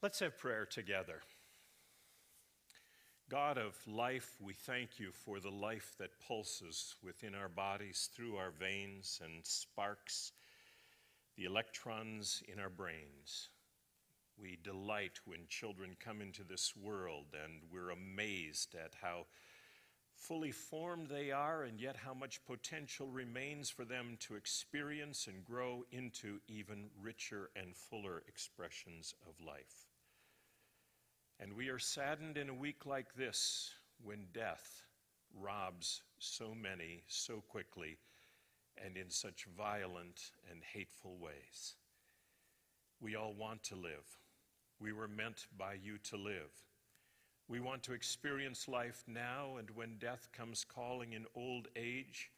Let's have prayer together. God of life, we thank you for the life that pulses within our bodies through our veins and sparks the electrons in our brains. We delight when children come into this world, and we're amazed at how fully formed they are, and yet how much potential remains for them to experience and grow into even richer and fuller expressions of life. And we are saddened in a week like this when death robs so many so quickly and in such violent and hateful ways. We all want to live. We were meant by you to live. We want to experience life now, and when death comes calling in old age,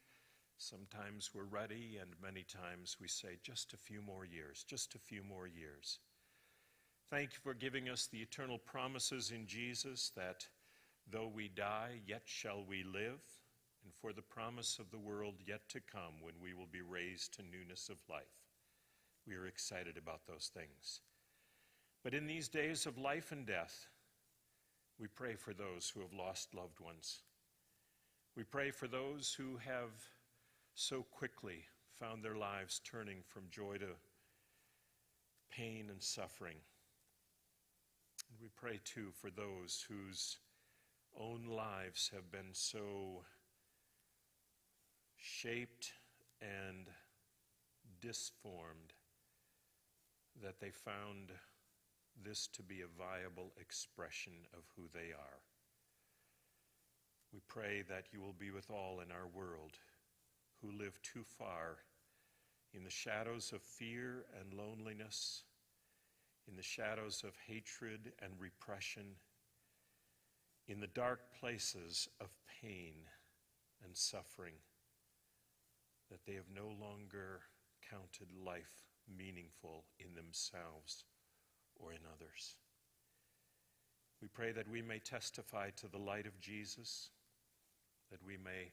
sometimes we're ready, and many times we say, just a few more years, just a few more years. Thank you for giving us the eternal promises in Jesus that though we die, yet shall we live, and for the promise of the world yet to come when we will be raised to newness of life. We are excited about those things. But in these days of life and death, we pray for those who have lost loved ones. We pray for those who have so quickly found their lives turning from joy to pain and suffering. We pray, too, for those whose own lives have been so shaped and disformed that they found this to be a viable expression of who they are. We pray that you will be with all in our world who live too far in the shadows of fear and loneliness, in the shadows of hatred and repression, in the dark places of pain and suffering, that they have no longer counted life meaningful in themselves or in others. We pray that we may testify to the light of Jesus, that we may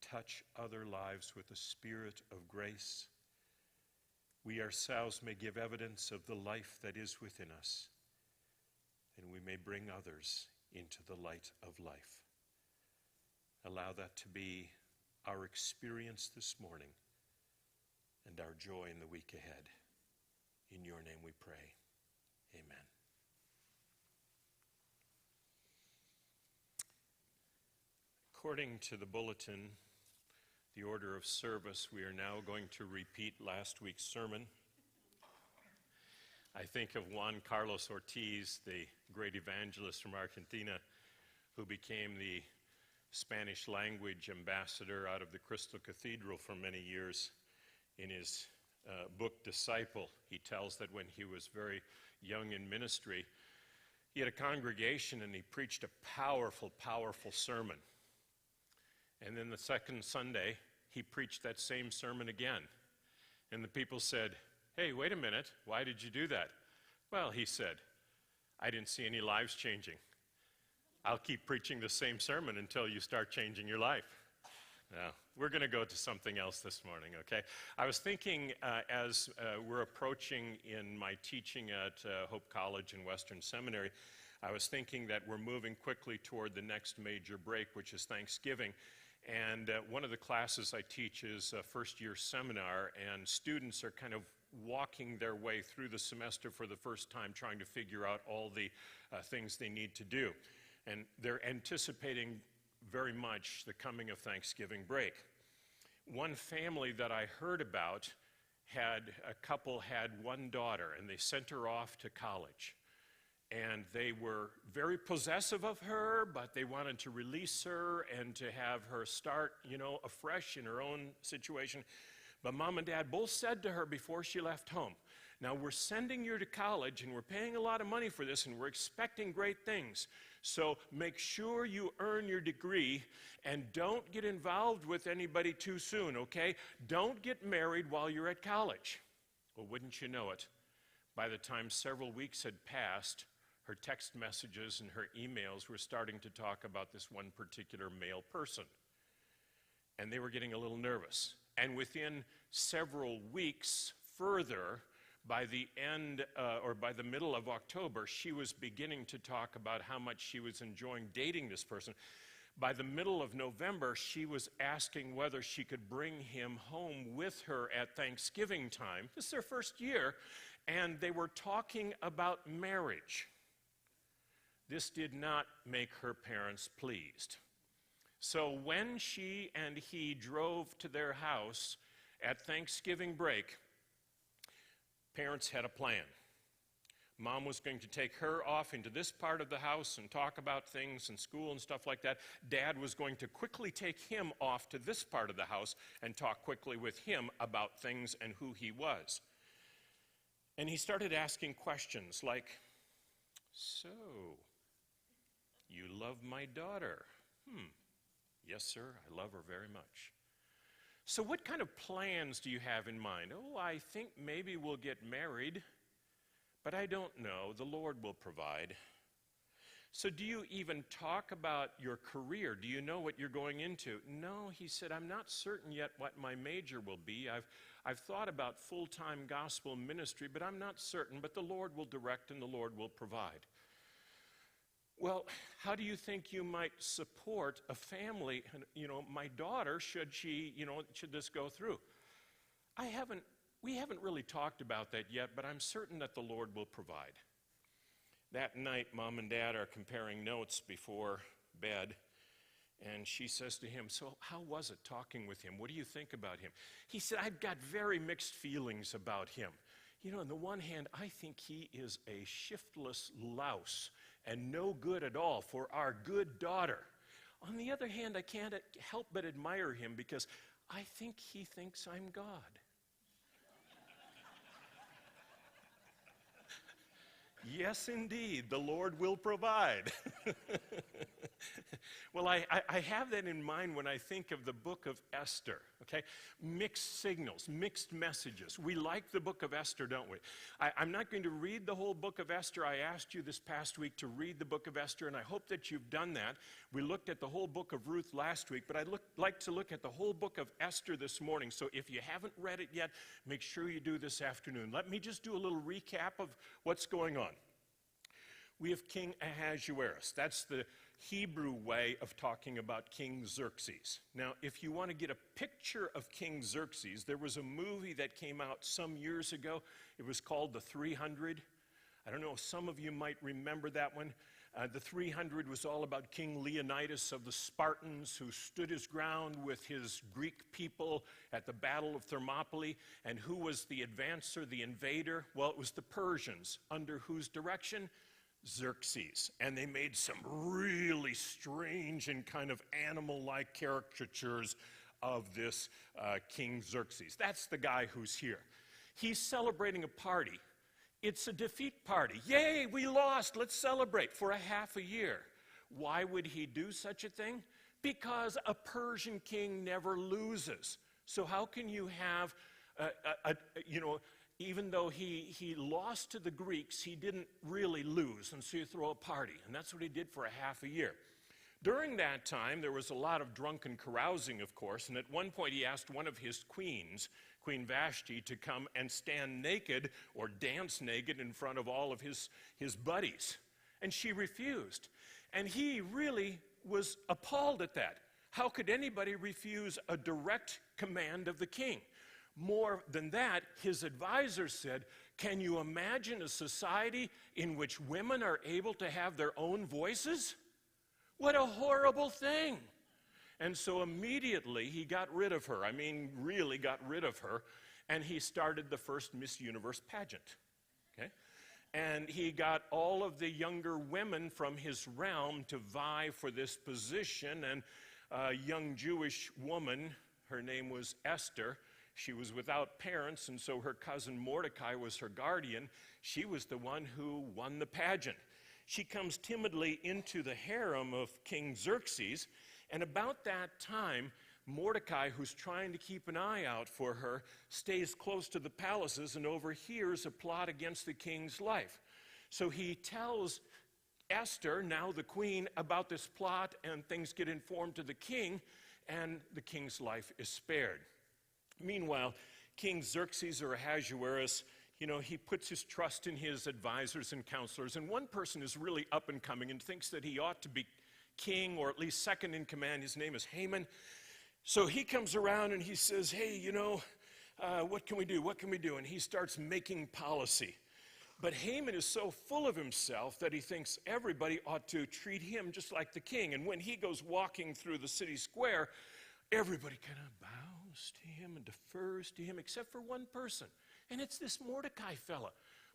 touch other lives with the Spirit of grace. We ourselves may give evidence of the life that is within us, and we may bring others into the light of life. Allow that to be our experience this morning and our joy in the week ahead. In your name we pray. Amen. According to the bulletin, the order of service, we are now going to repeat last week's sermon. I think of Juan Carlos Ortiz, the great evangelist from Argentina, who became the Spanish language ambassador out of the Crystal Cathedral for many years. In his book, Disciple, he tells that when he was very young in ministry, he had a congregation and he preached a powerful, powerful sermon. And then the second Sunday, he preached that same sermon again. And the people said, "Hey, wait a minute, why did you do that?" Well, he said, "I didn't see any lives changing. I'll keep preaching the same sermon until you start changing your life." Now, we're going to go to something else this morning, okay? I was thinking as we're approaching in my teaching at Hope College and Western Seminary, I was thinking that we're moving quickly toward the next major break, which is Thanksgiving. And one of the classes I teach is a first-year seminar, and students are kind of walking their way through the semester for the first time, trying to figure out all the things they need to do. And they're anticipating very much the coming of Thanksgiving break. One family that I heard about a couple had one daughter, and they sent her off to college. And they were very possessive of her, but they wanted to release her and to have her start, afresh in her own situation. But Mom and Dad both said to her before she left home, "Now we're sending you to college and we're paying a lot of money for this and we're expecting great things. So make sure you earn your degree and don't get involved with anybody too soon, okay? Don't get married while you're at college." Well, wouldn't you know it, by the time several weeks had passed, her text messages and her emails were starting to talk about this one particular male person. And they were getting a little nervous. And within several weeks further, By the end or by the middle of October, she was beginning to talk about how much she was enjoying dating this person. By the middle of November, she was asking whether she could bring him home with her at Thanksgiving time. This is their first year, and they were talking about marriage. This did not make her parents pleased. So when she and he drove to their house at Thanksgiving break, parents had a plan. Mom was going to take her off into this part of the house and talk about things and school and stuff like that. Dad was going to quickly take him off to this part of the house and talk quickly with him about things and who he was. And he started asking questions like, "So, you love my daughter?" "Yes, sir, I love her very much." "So what kind of plans do you have in mind?" "Oh, I think maybe we'll get married, but I don't know. The Lord will provide." "So do you even talk about your career? Do you know what you're going into?" "No," he said, "I'm not certain yet what my major will be. I've thought about full-time gospel ministry, but I'm not certain. But the Lord will direct and the Lord will provide." "Well, how do you think you might support a family, my daughter, should this go through?" We haven't really talked about that yet, but I'm certain that the Lord will provide." That night, Mom and Dad are comparing notes before bed, and she says to him, "So how was it talking with him? What do you think about him?" He said, "I've got very mixed feelings about him. On the one hand, I think he is a shiftless louse and no good at all for our good daughter. On the other hand, I can't help but admire him because I think he thinks I'm God." Yes, indeed, the Lord will provide. Well, I have that in mind when I think of the book of Esther, okay? Mixed signals, mixed messages. We like the book of Esther, don't we? I'm not going to read the whole book of Esther. I asked you this past week to read the book of Esther, and I hope that you've done that. We looked at the whole book of Ruth last week, but I'd like to look at the whole book of Esther this morning. So if you haven't read it yet, make sure you do this afternoon. Let me just do a little recap of what's going on. We have King Ahasuerus. That's the Hebrew way of talking about King Xerxes. Now, if you want to get a picture of King Xerxes, there was a movie that came out some years ago. It was called The 300. I don't know, some of you might remember that one. The 300 was all about King Leonidas of the Spartans, who stood his ground with his Greek people at the Battle of Thermopylae. And who was the advancer, the invader? Well, it was the Persians, under whose direction? Xerxes. And they made some really strange and kind of animal-like caricatures of this King Xerxes. That's the guy who's here. He's celebrating a party. It's a defeat party. Yay, we lost. Let's celebrate for a half a year. Why would he do such a thing? Because a Persian king never loses. So how can you have even though he lost to the Greeks, he didn't really lose, and so you throw a party. And that's what he did for a half a year. During that time, there was a lot of drunken carousing, of course, and at one point he asked one of his queens, Queen Vashti, to come and stand naked or dance naked in front of all of his buddies. And she refused. And he really was appalled at that. How could anybody refuse a direct command of the king? More than that, his advisors said, "Can you imagine a society in which women are able to have their own voices? What a horrible thing." And so immediately he got rid of her. I mean, really got rid of her. And he started the first Miss Universe pageant. Okay? And he got all of the younger women from his realm to vie for this position. And a young Jewish woman, her name was Esther. She was without parents, and so her cousin Mordecai was her guardian. She was the one who won the pageant. She comes timidly into the harem of King Xerxes, and about that time, Mordecai, who's trying to keep an eye out for her, stays close to the palaces and overhears a plot against the king's life. So he tells Esther, now the queen, about this plot, and things get informed to the king, and the king's life is spared. Meanwhile, King Xerxes, or Ahasuerus, he puts his trust in his advisors and counselors, and one person is really up and coming and thinks that he ought to be king or at least second in command. His name is Haman. So he comes around and he says, hey, what can we do? What can we do? And he starts making policy. But Haman is so full of himself that he thinks everybody ought to treat him just like the king. And when he goes walking through the city square, everybody kind of bows to him and defers to him, except for one person. And it's this Mordecai fella.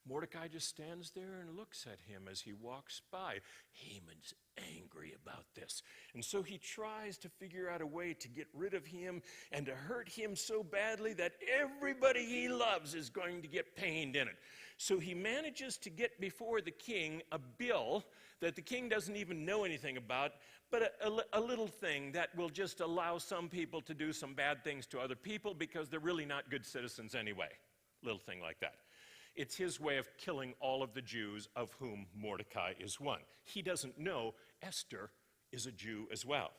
Mordecai just stands there and looks at him as he walks by. Haman's angry about this. And so he tries to figure out a way to get rid of him and to hurt him so badly that everybody he loves is going to get pained in it. So he manages to get before the king a bill that the king doesn't even know anything about, but a little thing that will just allow some people to do some bad things to other people because they're really not good citizens anyway. Little thing like that. It's his way of killing all of the Jews, of whom Mordecai is one. He doesn't know Esther is a Jew as well.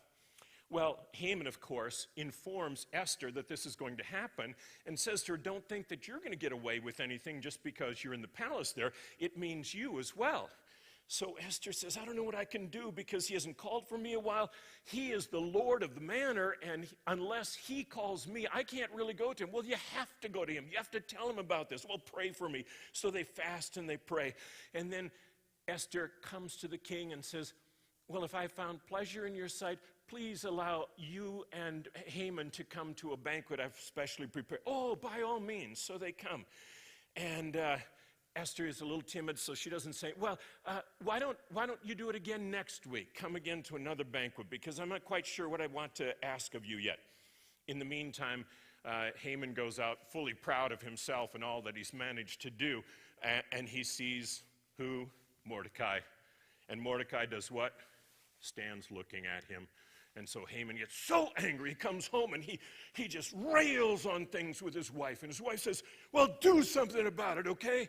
Well, Haman, of course, informs Esther that this is going to happen and says to her, don't think that you're going to get away with anything just because you're in the palace there. It means you as well. So Esther says, I don't know what I can do because he hasn't called for me a while. He is the Lord of the manor, and unless he calls me, I can't really go to him. Well, you have to go to him. You have to tell him about this. Well, pray for me. So they fast and they pray. And then Esther comes to the king and says, well, if I found pleasure in your sight, please allow you and Haman to come to a banquet I've specially prepared. Oh, by all means. So they come. And Esther is a little timid, so she doesn't say, well, why don't you do it again next week? Come again to another banquet, because I'm not quite sure what I want to ask of you yet. In the meantime, Haman goes out fully proud of himself and all that he's managed to do, and he sees who? Mordecai. And Mordecai does what? Stands looking at him. And so Haman gets so angry, he comes home and he just rails on things with his wife. And his wife says, well, do something about it, okay?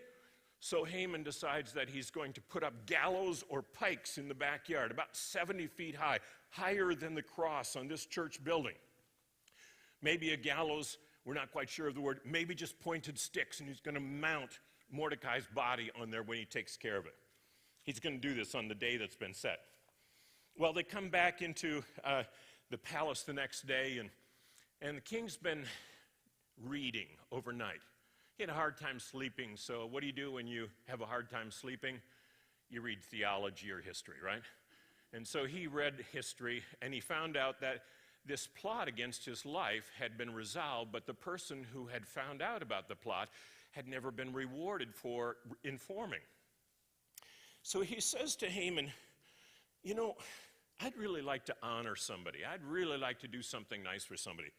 So Haman decides that he's going to put up gallows or pikes in the backyard, about 70 feet high, higher than the cross on this church building. Maybe a gallows, we're not quite sure of the word, maybe just pointed sticks, and he's going to mount Mordecai's body on there when he takes care of it. He's going to do this on the day that's been set. Well, they come back into the palace the next day, and the king's been reading overnight. He had a hard time sleeping, so what do you do when you have a hard time sleeping? You read theology or history, right? And so he read history, and he found out that this plot against his life had been resolved, but the person who had found out about the plot had never been rewarded for informing. So he says to Haman, I'd really like to honor somebody. I'd really like to do something nice for somebody.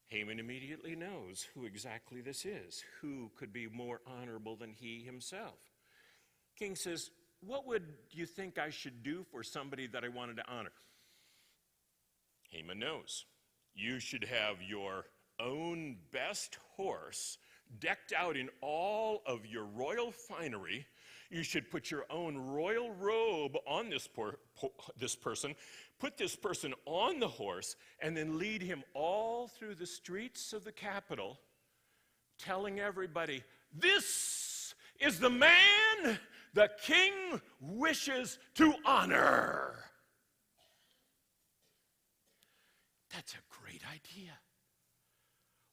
Haman immediately knows who exactly this is. Who could be more honorable than he himself? King says, what would you think I should do for somebody that I wanted to honor? Haman knows. You should have your own best horse decked out in all of your royal finery. You should put your own royal robe on this person, put this person on the horse, and then lead him all through the streets of the capital, telling everybody, this is the man the king wishes to honor. That's a great idea.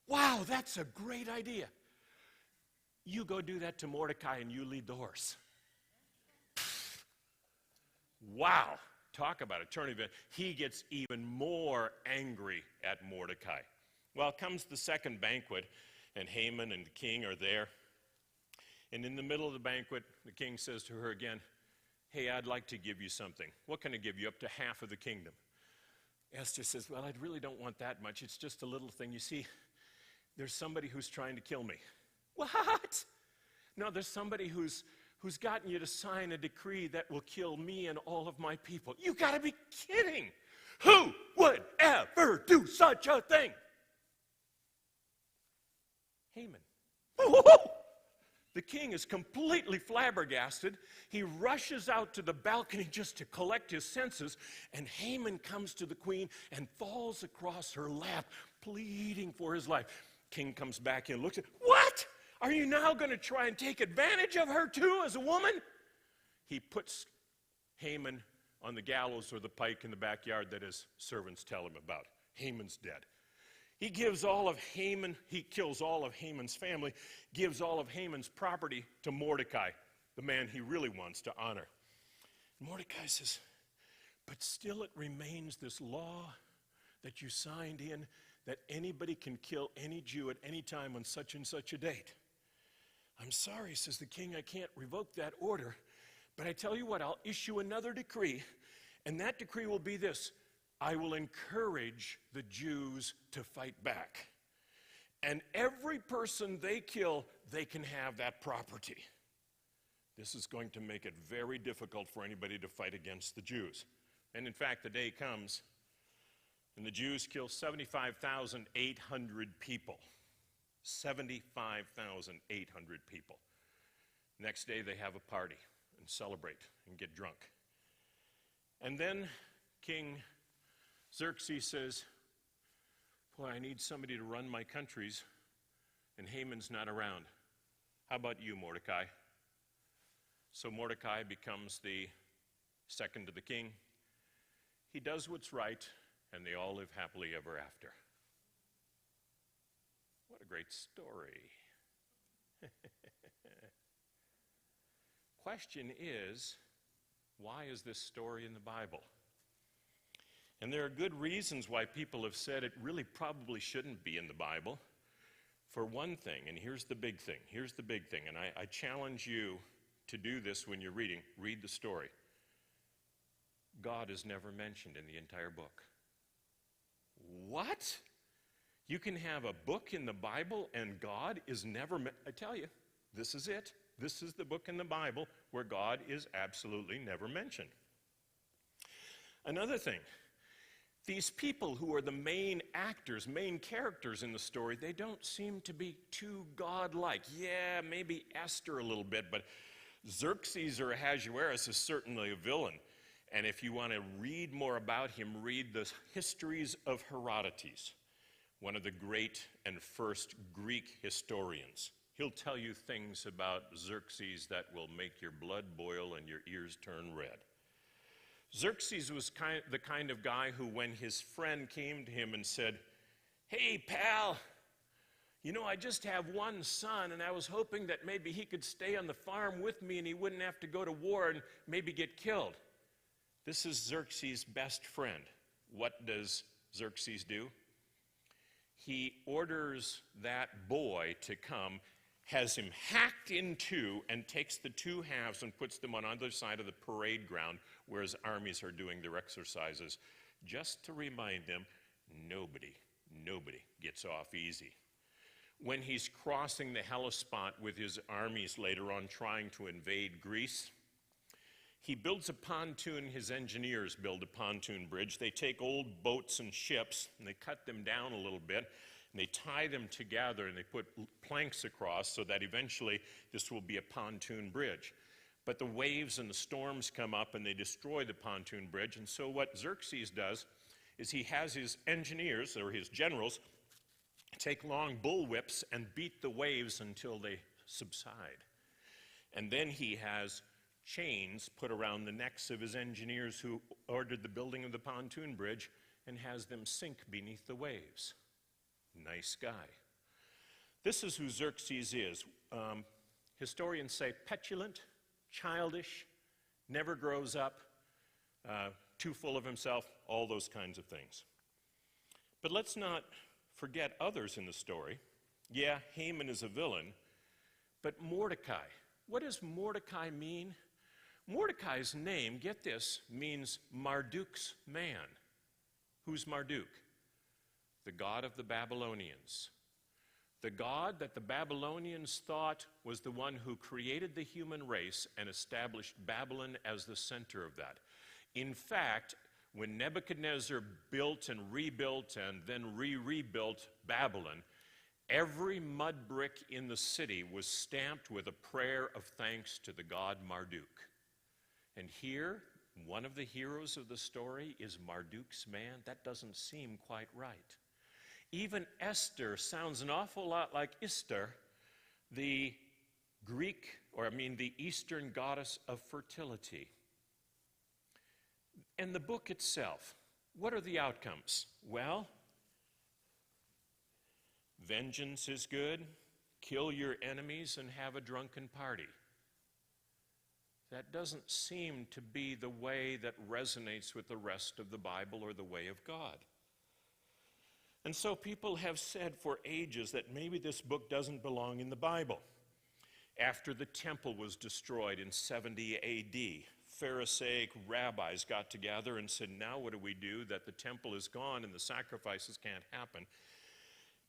Wow, that's a great idea. You go do that to Mordecai and you lead the horse. Wow, talk about a turning event. He gets even more angry at Mordecai. Well, comes the second banquet, and Haman and the king are there. And in the middle of the banquet, the king says to her again, hey, I'd like to give you something. What can I give you? Up to half of the kingdom. Esther says, well, I really don't want that much. It's just a little thing. You see, there's somebody who's trying to kill me. What? No, there's somebody who's gotten you to sign a decree that will kill me and all of my people. You got to be kidding. Who would ever do such a thing? Haman. The king is completely flabbergasted. He rushes out to the balcony just to collect his senses, and Haman comes to the queen and falls across her lap, pleading for his life. King comes back in, looks at, what? Are you now going to try and take advantage of her too as a woman? He puts Haman on the gallows or the pike in the backyard that his servants tell him about. Haman's dead. He kills all of Haman's family, gives all of Haman's property to Mordecai, the man he really wants to honor. Mordecai says, but still it remains this law that you signed in that anybody can kill any Jew at any time on such and such a date. I'm sorry, says the king, I can't revoke that order, but I tell you what, I'll issue another decree, and that decree will be this: I will encourage the Jews to fight back. And every person they kill, they can have that property. This is going to make it very difficult for anybody to fight against the Jews. And in fact, the day comes, and the Jews kill 75,800 people. 75,800 people. Next day, they have a party and celebrate and get drunk. And then King Xerxes says, boy, I need somebody to run my countries, and Haman's not around. How about you, Mordecai? So Mordecai becomes the second to the king. He does what's right, and they all live happily ever after. What a great story. Question is, why is this story in the Bible? And there are good reasons why people have said it really probably shouldn't be in the Bible. For one thing, and here's the big thing, and I challenge you to do this when you're reading. Read the story. God is never mentioned in the entire book. What? You can have a book in the Bible and God is never I tell you, this is it. This is the book in the Bible where God is absolutely never mentioned. Another thing, these people who are the main actors, main characters in the story, they don't seem to be too godlike. Yeah, maybe Esther a little bit, but Xerxes or Ahasuerus is certainly a villain. And if you want to read more about him, read the histories of Herodotus, one of the great and first Greek historians. He'll tell you things about Xerxes that will make your blood boil and your ears turn red. Xerxes was the kind of guy who, when his friend came to him and said, hey, pal, you know, I just have one son, and I was hoping that maybe he could stay on the farm with me and he wouldn't have to go to war and maybe get killed. This is Xerxes' best friend. What does Xerxes do? He orders that boy to come, has him hacked in two, and takes the two halves and puts them on either side of the parade ground where his armies are doing their exercises, just to remind them nobody gets off easy. When he's crossing the Hellespont with his armies later on trying to invade Greece, he builds a pontoon. His engineers build a pontoon bridge. They take old boats and ships and they cut them down a little bit and they tie them together and they put planks across so that eventually this will be a pontoon bridge. But the waves and the storms come up and they destroy the pontoon bridge. And so what Xerxes does is he has his engineers or his generals take long bullwhips and beat the waves until they subside. And then he has chains put around the necks of his engineers who ordered the building of the pontoon bridge and has them sink beneath the waves. Nice guy. This is who Xerxes is. Historians say petulant, childish, never grows up, too full of himself, all those kinds of things. But let's not forget others in the story. Yeah, Haman is a villain, but Mordecai. What does Mordecai mean? Mordecai's name, get this, means Marduk's man. Who's Marduk? The god of the Babylonians. The god that the Babylonians thought was the one who created the human race and established Babylon as the center of that. In fact, when Nebuchadnezzar built and rebuilt and then rebuilt Babylon, every mud brick in the city was stamped with a prayer of thanks to the god Marduk. And here, one of the heroes of the story is Marduk's man. That doesn't seem quite right. Even Esther sounds an awful lot like Ister, the the Eastern goddess of fertility. And the book itself, what are the outcomes? Well, vengeance is good, kill your enemies and have a drunken party. That doesn't seem to be the way that resonates with the rest of the Bible or the way of God. And so people have said for ages that maybe this book doesn't belong in the Bible. After the temple was destroyed in 70 A.D., Pharisaic rabbis got together and said, now what do we do that the temple is gone and the sacrifices can't happen?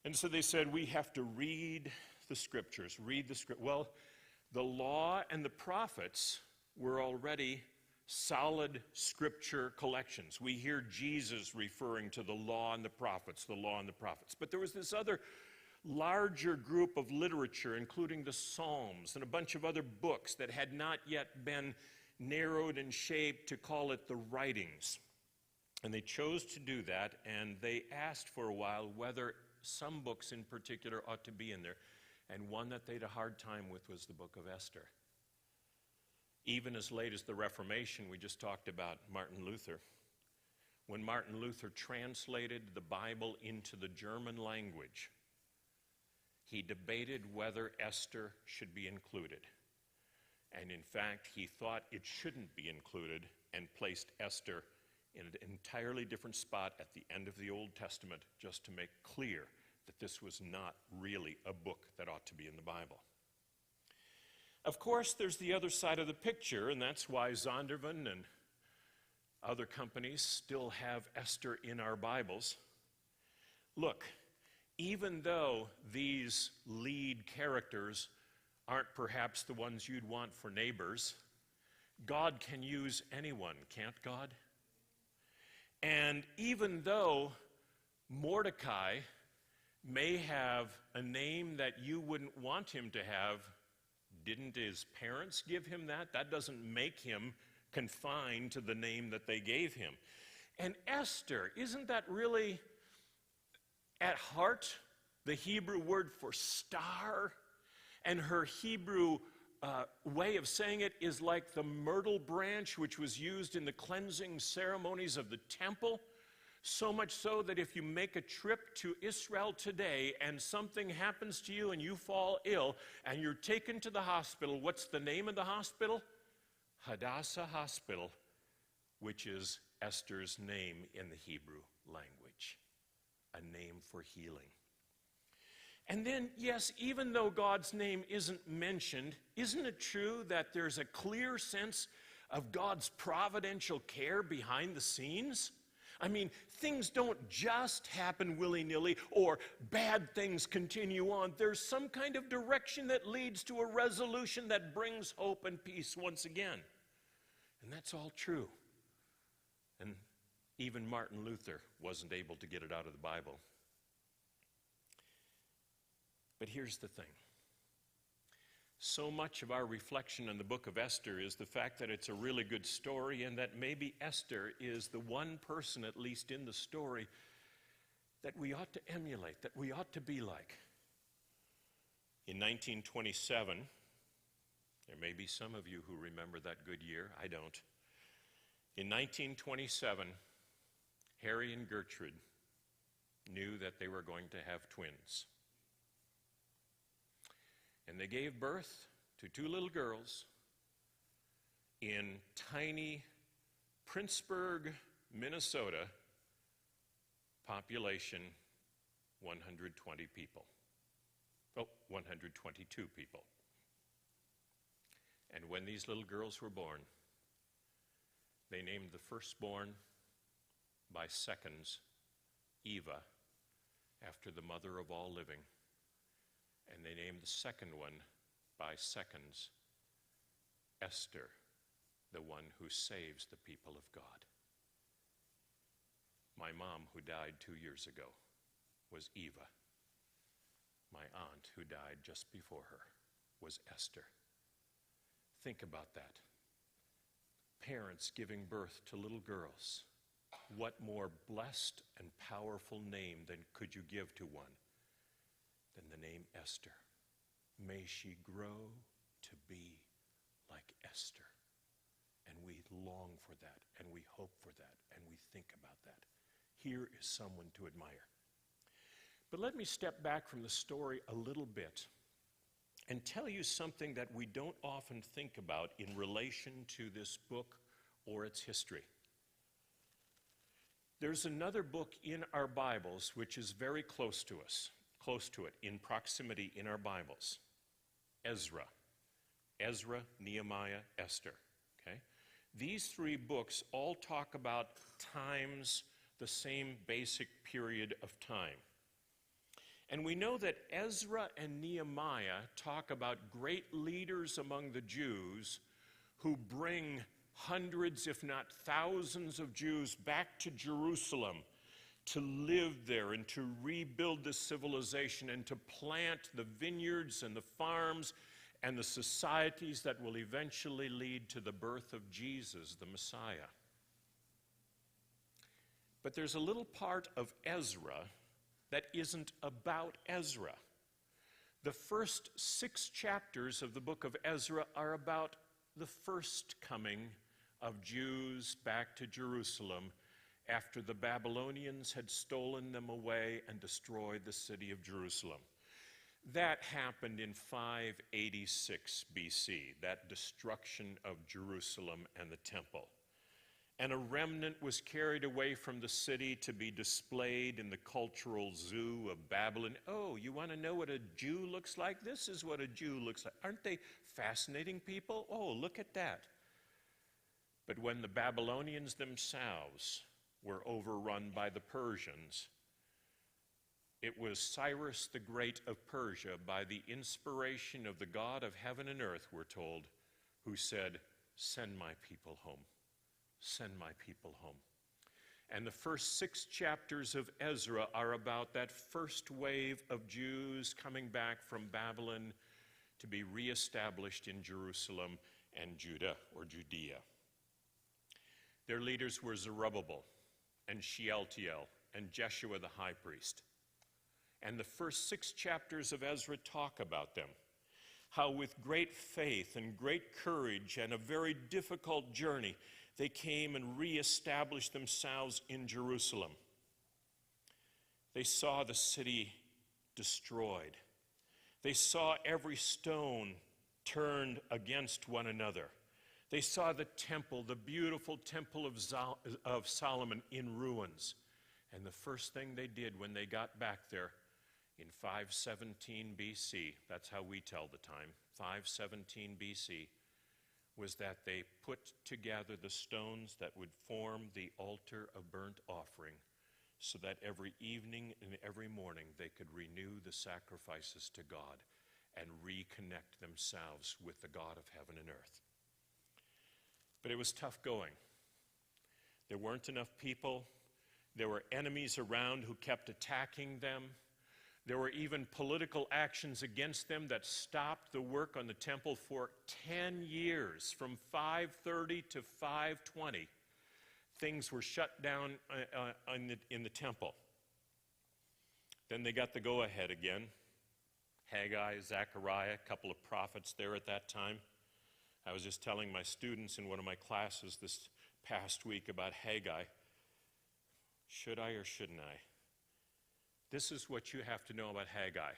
And so they said, we have to read the scriptures, Well, the law and the prophets were already solid scripture collections. We hear Jesus referring to the law and the prophets, the law and the prophets. But there was this other larger group of literature, including the Psalms and a bunch of other books that had not yet been narrowed and shaped to call it the writings. And they chose to do that, and they asked for a while whether some books in particular ought to be in there. And one that they had a hard time with was the book of Esther. Even as late as the Reformation, we just talked about Martin Luther. When Martin Luther translated the Bible into the German language, he debated whether Esther should be included. And in fact, he thought it shouldn't be included and placed Esther in an entirely different spot at the end of the Old Testament just to make clear that this was not really a book that ought to be in the Bible. Of course, there's the other side of the picture, and that's why Zondervan and other companies still have Esther in our Bibles. Look, even though these lead characters aren't perhaps the ones you'd want for neighbors, God can use anyone, can't God? And even though Mordecai may have a name that you wouldn't want him to have, didn't his parents give him that? That doesn't make him confined to the name that they gave him. And Esther, isn't that really at heart the Hebrew word for star? And her Hebrew way of saying it is like the myrtle branch which was used in the cleansing ceremonies of the temple. So much so that if you make a trip to Israel today and something happens to you and you fall ill and you're taken to the hospital, what's the name of the hospital? Hadassah Hospital, which is Esther's name in the Hebrew language, a name for healing. And then, yes, even though God's name isn't mentioned, isn't it true that there's a clear sense of God's providential care behind the scenes? I mean, things don't just happen willy-nilly or bad things continue on. There's some kind of direction that leads to a resolution that brings hope and peace once again. And that's all true. And even Martin Luther wasn't able to get it out of the Bible. But here's the thing. So much of our reflection on the book of Esther is the fact that it's a really good story and that maybe Esther is the one person, at least in the story, that we ought to emulate, that we ought to be like. In 1927, there may be some of you who remember that good year. I don't. In 1927, Harry and Gertrude knew that they were going to have twins. And they gave birth to two little girls in tiny Princeburg, Minnesota, population 120 people. Oh, 122 people. And when these little girls were born, they named the firstborn by seconds Eva, after the mother of all living. And they named the second one by seconds Esther, the one who saves the people of God. My mom, who died 2 years ago, was Eva. My aunt, who died just before her, was Esther. Think about that. Parents giving birth to little girls. What more blessed and powerful name than could you give to one than the name Esther, may she grow to be like Esther. And we long for that, and we hope for that, and we think about that. Here is someone to admire. But let me step back from the story a little bit and tell you something that we don't often think about in relation to this book or its history. There's another book in our Bibles which is very close to us, close to it, in proximity in our Bibles. Ezra. Ezra, Nehemiah, Esther. Okay? These three books all talk about times, the same basic period of time. And we know that Ezra and Nehemiah talk about great leaders among the Jews who bring hundreds, if not thousands of Jews back to Jerusalem to live there and to rebuild the civilization and to plant the vineyards and the farms and the societies that will eventually lead to the birth of Jesus, the Messiah. But there's a little part of Ezra that isn't about Ezra. The first 6 chapters of the book of Ezra are about the first coming of Jews back to Jerusalem after the Babylonians had stolen them away and destroyed the city of Jerusalem. That happened in 586 BC, that destruction of Jerusalem and the temple. And a remnant was carried away from the city to be displayed in the cultural zoo of Babylon. Oh, you want to know what a Jew looks like? This is what a Jew looks like. Aren't they fascinating people? Oh, look at that. But when the Babylonians themselves were overrun by the Persians, it was Cyrus the Great of Persia, by the inspiration of the God of heaven and earth, we're told, who said, "Send my people home. Send my people home." And the first 6 chapters of Ezra are about that first wave of Jews coming back from Babylon to be reestablished in Jerusalem and Judah, or Judea. Their leaders were Zerubbabel and Shealtiel and Jeshua the high priest. And the first 6 chapters of Ezra talk about them, how with great faith and great courage and a very difficult journey, they came and reestablished themselves in Jerusalem. They saw the city destroyed. They saw every stone turned against one another. They saw the temple, the beautiful temple of Solomon, in ruins. And the first thing they did when they got back there in 517 BC, that's how we tell the time, 517 BC, was that they put together the stones that would form the altar of burnt offering, so that every evening and every morning they could renew the sacrifices to God and reconnect themselves with the God of heaven and earth. But it was tough going. There weren't enough people. There were enemies around who kept attacking them. There were even political actions against them that stopped the work on the temple for 10 years, from 530 to 520. Things were shut down in the temple. Then they got the go-ahead again. Haggai, Zechariah, a couple of prophets there at that time. I was just telling my students in one of my classes this past week about Haggai. Should I or shouldn't I? This is what you have to know about Haggai.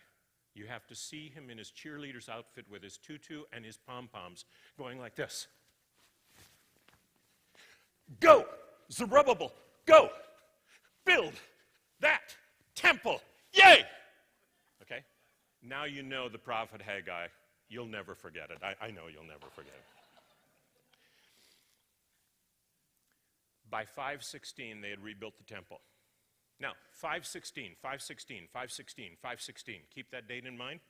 You have to see him in his cheerleader's outfit with his tutu and his pom-poms going like this. Go, Zerubbabel, go, build that temple, yay! Okay, now you know the prophet Haggai. You'll never forget it. I know you'll never forget it. By 516, they had rebuilt the temple. Now, 516, 516, 516, 516. Keep that date in mind.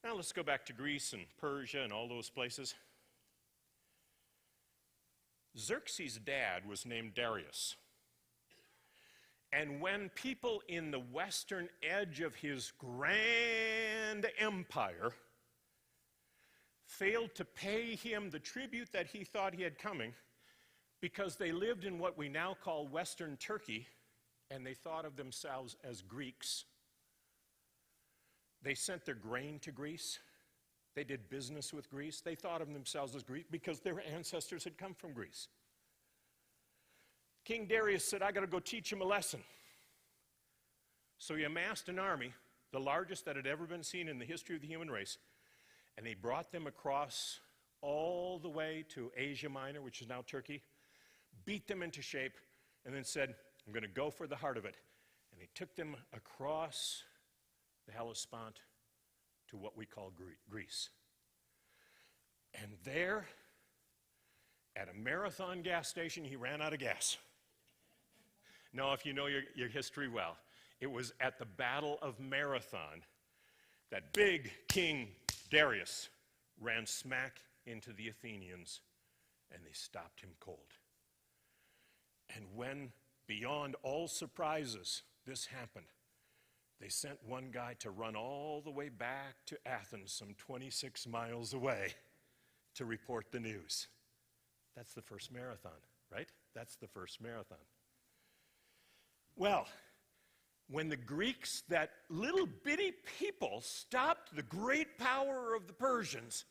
Now let's go back to Greece and Persia and all those places. Xerxes' dad was named Darius. And when people in the western edge of his grand empire failed to pay him the tribute that he thought he had coming, because they lived in what we now call Western Turkey, and they thought of themselves as Greeks, They sent their grain to Greece. They did business with Greece. They thought of themselves as Greece because their ancestors had come from Greece. King Darius said, I got to go teach them a lesson. So he amassed an army, the largest that had ever been seen in the history of the human race, and he brought them across all the way to Asia Minor, which is now Turkey, beat them into shape, and then said, I'm going to go for the heart of it. And he took them across the Hellespont to what we call Greece. And there, at a Marathon gas station, he ran out of gas. Now, if you know your history well, it was at the Battle of Marathon that big King Darius ran smack into the Athenians, and they stopped him cold. And when, beyond all surprises, this happened, they sent one guy to run all the way back to Athens, some 26 miles away, to report the news. That's the first marathon, right? That's the first marathon. Well, when the Greeks, that little bitty people, stopped the great power of the Persians,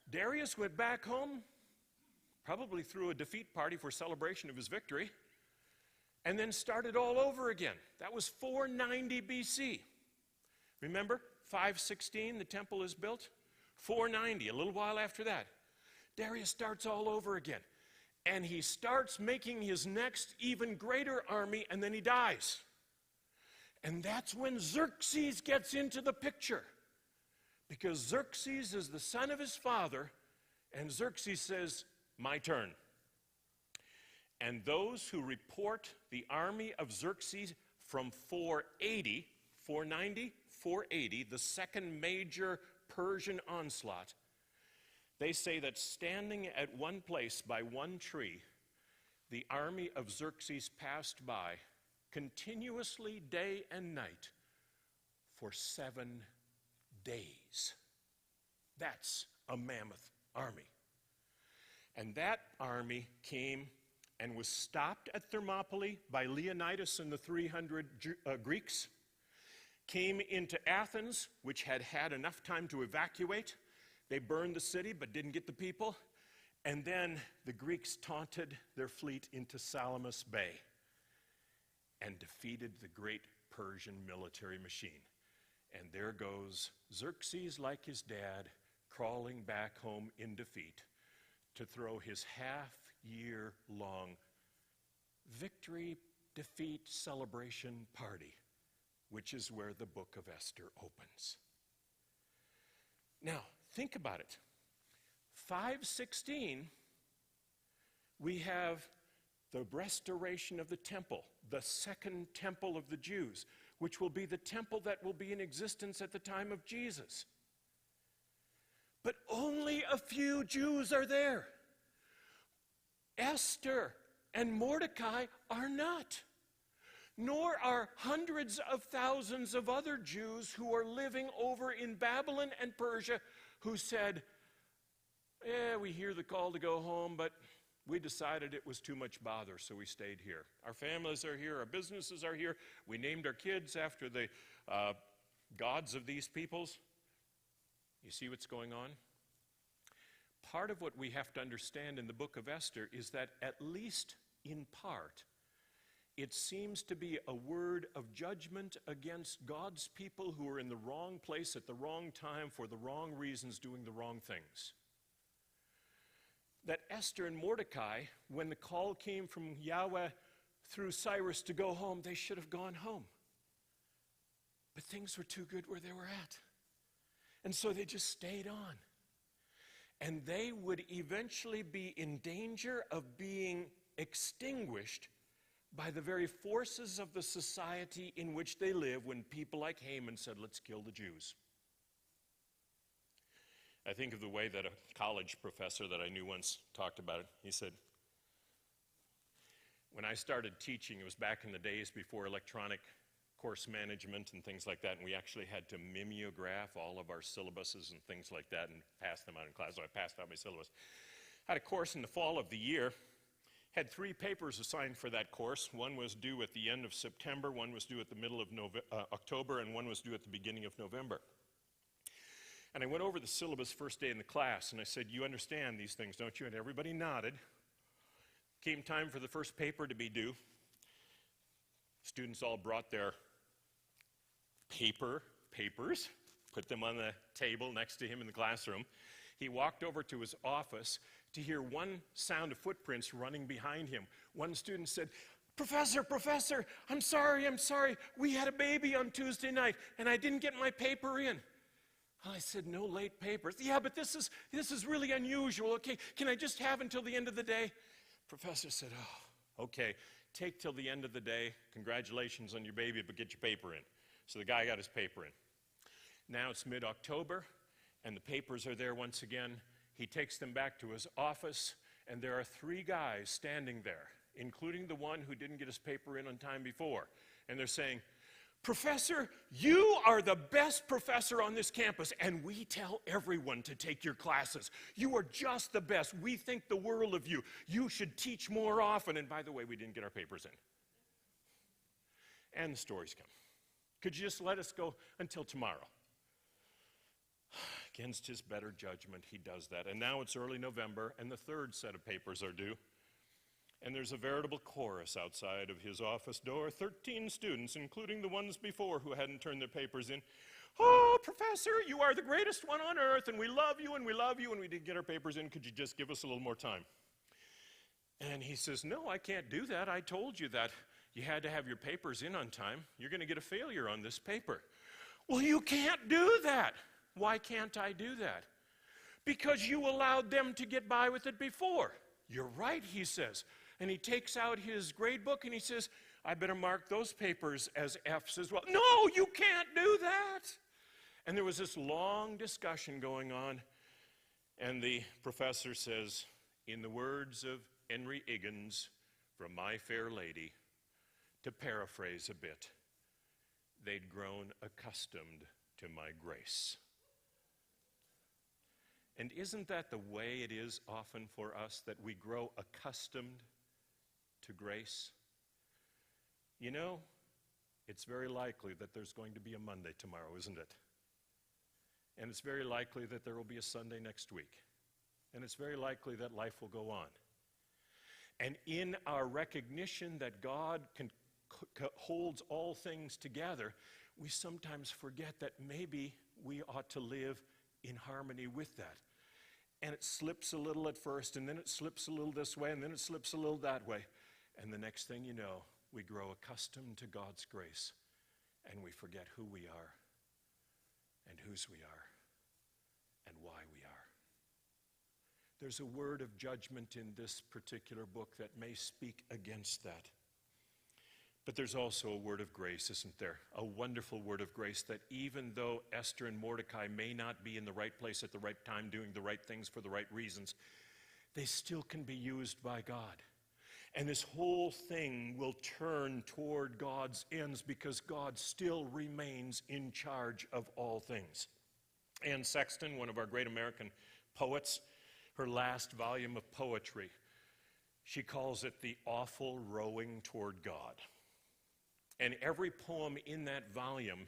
Darius went back home, probably threw a defeat party for celebration of his victory, and then started all over again. That was 490 BC. Remember, 516, the temple is built. 490, a little while after that, Darius starts all over again. And he starts making his next even greater army, and then he dies. And that's when Xerxes gets into the picture. Because Xerxes is the son of his father, and Xerxes says, my turn. And those who report the army of Xerxes from 480, 490, 480, the second major Persian onslaught, they say that standing at one place by one tree, the army of Xerxes passed by continuously day and night for 7 days. That's a mammoth army. And that army came and was stopped at Thermopylae by Leonidas and the 300 Greeks, came into Athens, which had had enough time to evacuate. They burned the city but didn't get the people. And then the Greeks taunted their fleet into Salamis Bay and defeated the great Persian military machine. And there goes Xerxes, like his dad, crawling back home in defeat to throw his half-year-long victory, defeat, celebration party, which is where the book of Esther opens. Now, think about it. 516, we have the restoration of the temple, the second temple of the Jews, which will be the temple that will be in existence at the time of Jesus. But only a few Jews are there. Esther and Mordecai are not. Nor are hundreds of thousands of other Jews who are living over in Babylon and Persia who said, we hear the call to go home, but we decided it was too much bother, so we stayed here. Our families are here, our businesses are here. We named our kids after the gods of these peoples. You see what's going on? Part of what we have to understand in the book of Esther is that, at least in part, it seems to be a word of judgment against God's people who are in the wrong place at the wrong time for the wrong reasons, doing the wrong things. That Esther and Mordecai, when the call came from Yahweh through Cyrus to go home, they should have gone home. But things were too good where they were at. And so they just stayed on. And they would eventually be in danger of being extinguished by the very forces of the society in which they live when people like Haman said, let's kill the Jews. I think of the way that a college professor that I knew once talked about it. He said, when I started teaching, it was back in the days before electronic course management and things like that, and we actually had to mimeograph all of our syllabuses and things like that and pass them out in class. So I passed out my syllabus. I had a course in the fall of the year, Had 3 papers assigned for that course. One was due at the end of September, one was due at the middle of October, and one was due at the beginning of November. And I went over the syllabus first day in the class, and I said, you understand these things, don't you? And everybody nodded. Came time for the first paper to be due. Students all brought their papers, put them on the table next to him in the classroom. He walked over to his office to hear one sound of footprints running behind him. One student said, Professor, I'm sorry. We had a baby on Tuesday night, and I didn't get my paper in. I said, no late papers. Yeah, but this is really unusual. Okay, can I just have until the end of the day? Professor said, oh, okay, take till the end of the day. Congratulations on your baby, but get your paper in. So the guy got his paper in. Now it's mid-October, and the papers are there once again. He takes them back to his office, and there are 3 guys standing there, including the one who didn't get his paper in on time before. And they're saying, Professor, you are the best professor on this campus, and we tell everyone to take your classes. You are just the best. We think the world of you. You should teach more often. And by the way, we didn't get our papers in. And the stories come. Could you just let us go until tomorrow? Against his better judgment, he does that. And now it's early November, and the 3rd set of papers are due. And there's a veritable chorus outside of his office door. 13 students, including the ones before who hadn't turned their papers in. Oh, Professor, you are the greatest one on earth, and we love you, and we didn't get our papers in. Could you just give us a little more time? And he says, no, I can't do that. I told you that you had to have your papers in on time. You're going to get a failure on this paper. Well, you can't do that. Why can't I do that? Because you allowed them to get by with it before. You're right, he says. And he takes out his grade book and he says, I better mark those papers as F's as well. No, you can't do that. And there was this long discussion going on. And the professor says, in the words of Henry Higgins from My Fair Lady, to paraphrase a bit, they'd grown accustomed to my grace. And isn't that the way it is often for us, that we grow accustomed to grace? You know, it's very likely that there's going to be a Monday tomorrow, isn't it? And it's very likely that there will be a Sunday next week. And it's very likely that life will go on. And in our recognition that God holds all things together, we sometimes forget that maybe we ought to live in harmony with that. And it slips a little at first, and then it slips a little this way, and then it slips a little that way. And the next thing you know, we grow accustomed to God's grace, and we forget who we are, and whose we are, and why we are. There's a word of judgment in this particular book that may speak against that. But there's also a word of grace, isn't there? A wonderful word of grace that even though Esther and Mordecai may not be in the right place at the right time, doing the right things for the right reasons, they still can be used by God. And this whole thing will turn toward God's ends because God still remains in charge of all things. Anne Sexton, one of our great American poets, her last volume of poetry, she calls it The Awful Rowing Toward God. And every poem in that volume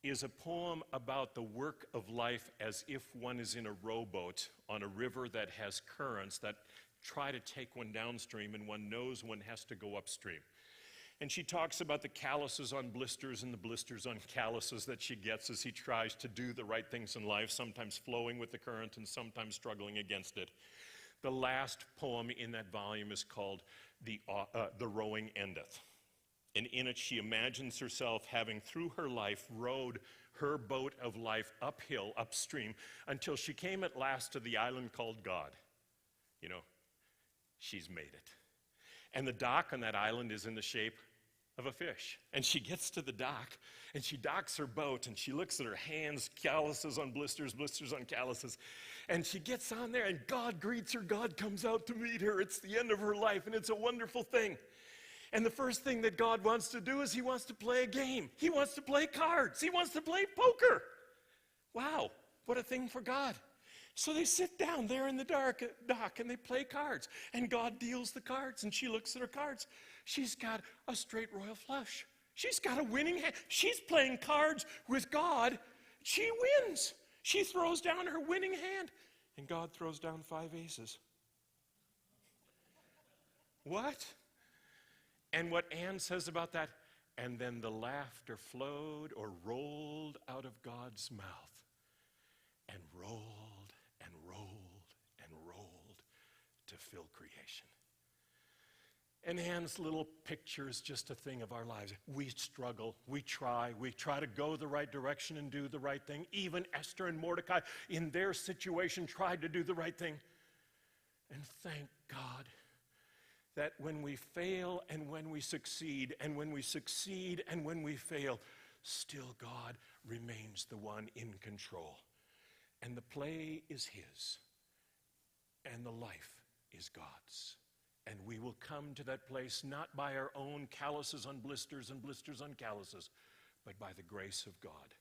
is a poem about the work of life as if one is in a rowboat on a river that has currents that try to take one downstream, and one knows one has to go upstream. And she talks about the calluses on blisters and the blisters on calluses that she gets as he tries to do the right things in life, sometimes flowing with the current and sometimes struggling against it. The last poem in that volume is called The Rowing Endeth. And in it, she imagines herself having, through her life, rowed her boat of life uphill, upstream, until she came at last to the island called God. You know, she's made it. And the dock on that island is in the shape of a fish. And she gets to the dock, and she docks her boat, and she looks at her hands, calluses on blisters, blisters on calluses. And she gets on there, and God greets her. God comes out to meet her. It's the end of her life, and it's a wonderful thing. And the first thing that God wants to do is he wants to play a game. He wants to play cards. He wants to play poker. Wow, what a thing for God. So they sit down there in the dock and they play cards. And God deals the cards, and she looks at her cards. She's got a straight royal flush. She's got a winning hand. She's playing cards with God. She wins. She throws down her winning hand, and God throws down 5 aces. What? And what Anne says about that, and then the laughter flowed or rolled out of God's mouth, and rolled and rolled and rolled to fill creation. And Anne's little picture is just a thing of our lives. We struggle, we try to go the right direction and do the right thing. Even Esther and Mordecai in their situation tried to do the right thing. And thank God that when we fail and when we succeed, and when we succeed and when we fail, still God remains the one in control. And the play is His, and the life is God's. And we will come to that place not by our own calluses on blisters and blisters on calluses, but by the grace of God,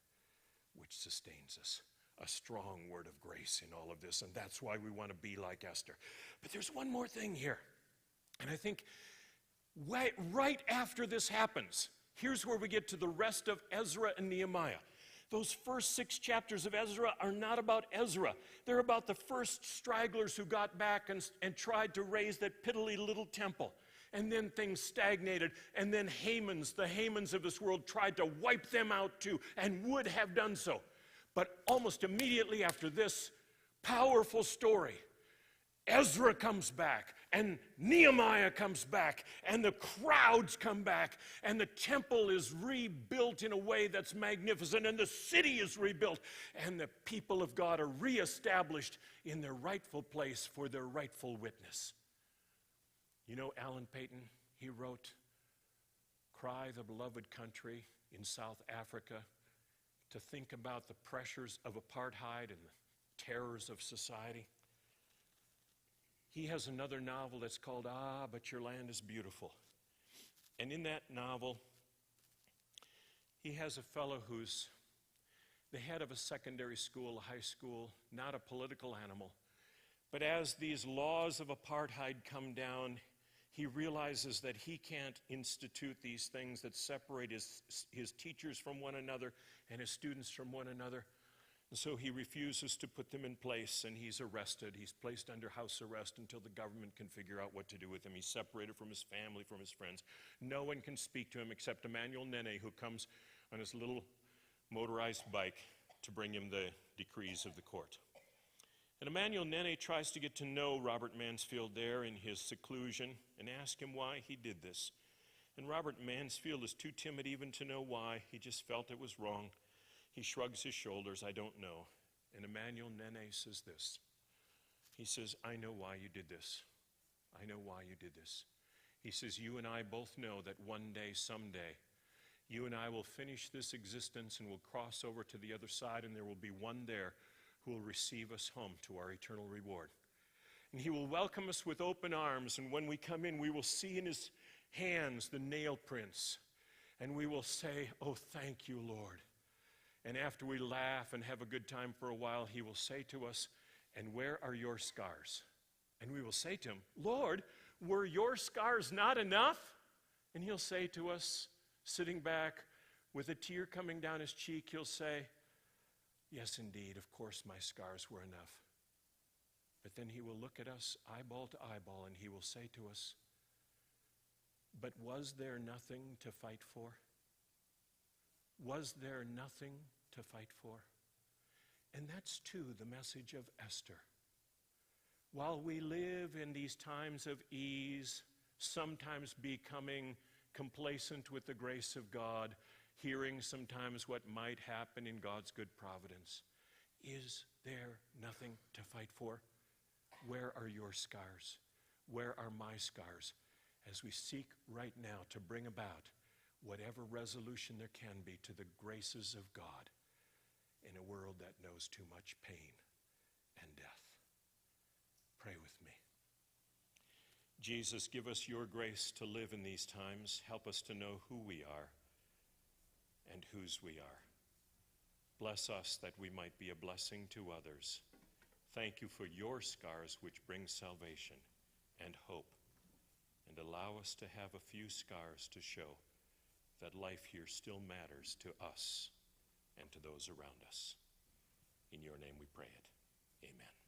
which sustains us. A strong word of grace in all of this, and that's why we want to be like Esther. But there's one more thing here. And I think right after this happens, here's where we get to the rest of Ezra and Nehemiah. Those first 6 chapters of Ezra are not about Ezra. They're about the first stragglers who got back and tried to raise that piddly little temple. And then things stagnated. And then the Hamans of this world tried to wipe them out too, and would have done so. But almost immediately after this powerful story, Ezra comes back, and Nehemiah comes back, and the crowds come back, and the temple is rebuilt in a way that's magnificent, and the city is rebuilt, and the people of God are reestablished in their rightful place for their rightful witness. You know Alan Paton, he wrote Cry the Beloved Country in South Africa, to think about the pressures of apartheid and the terrors of society. He has another novel that's called But Your Land is Beautiful. And in that novel, he has a fellow who's the head of a secondary school, a high school, not a political animal. But as these laws of apartheid come down, he realizes that he can't institute these things that separate his teachers from one another and his students from one another. And so he refuses to put them in place, and he's arrested. He's placed under house arrest until the government can figure out what to do with him. He's separated from his family, from his friends. No one can speak to him except Emmanuel Nene, who comes on his little motorized bike to bring him the decrees of the court. And Emmanuel Nene tries to get to know Robert Mansfield there in his seclusion and ask him why he did this. And Robert Mansfield is too timid even to know why. He just felt it was wrong. He shrugs his shoulders, I don't know. And Emmanuel Nene says this. He says, I know why you did this. I know why you did this. He says, you and I both know that one day, someday, you and I will finish this existence and will cross over to the other side, and there will be one there who will receive us home to our eternal reward. And he will welcome us with open arms, and when we come in, we will see in his hands the nail prints, and we will say, oh, thank you, Lord. And after we laugh and have a good time for a while, he will say to us, and where are your scars? And we will say to him, Lord, were your scars not enough? And he'll say to us, sitting back with a tear coming down his cheek, he'll say, yes, indeed, of course my scars were enough. But then he will look at us eyeball to eyeball, and he will say to us, but was there nothing to fight for? Was there nothing to fight for? And that's too the message of Esther. While we live in these times of ease, sometimes becoming complacent with the grace of God, hearing sometimes what might happen in God's good providence, is there nothing to fight for? Where are your scars? Where are my scars? As we seek right now to bring about whatever resolution there can be to the graces of God in a world that knows too much pain and death. Pray with me. Jesus, give us your grace to live in these times. Help us to know who we are and whose we are. Bless us that we might be a blessing to others. Thank you for your scars which bring salvation and hope, and allow us to have a few scars to show that life here still matters to us and to those around us. In your name we pray it. Amen.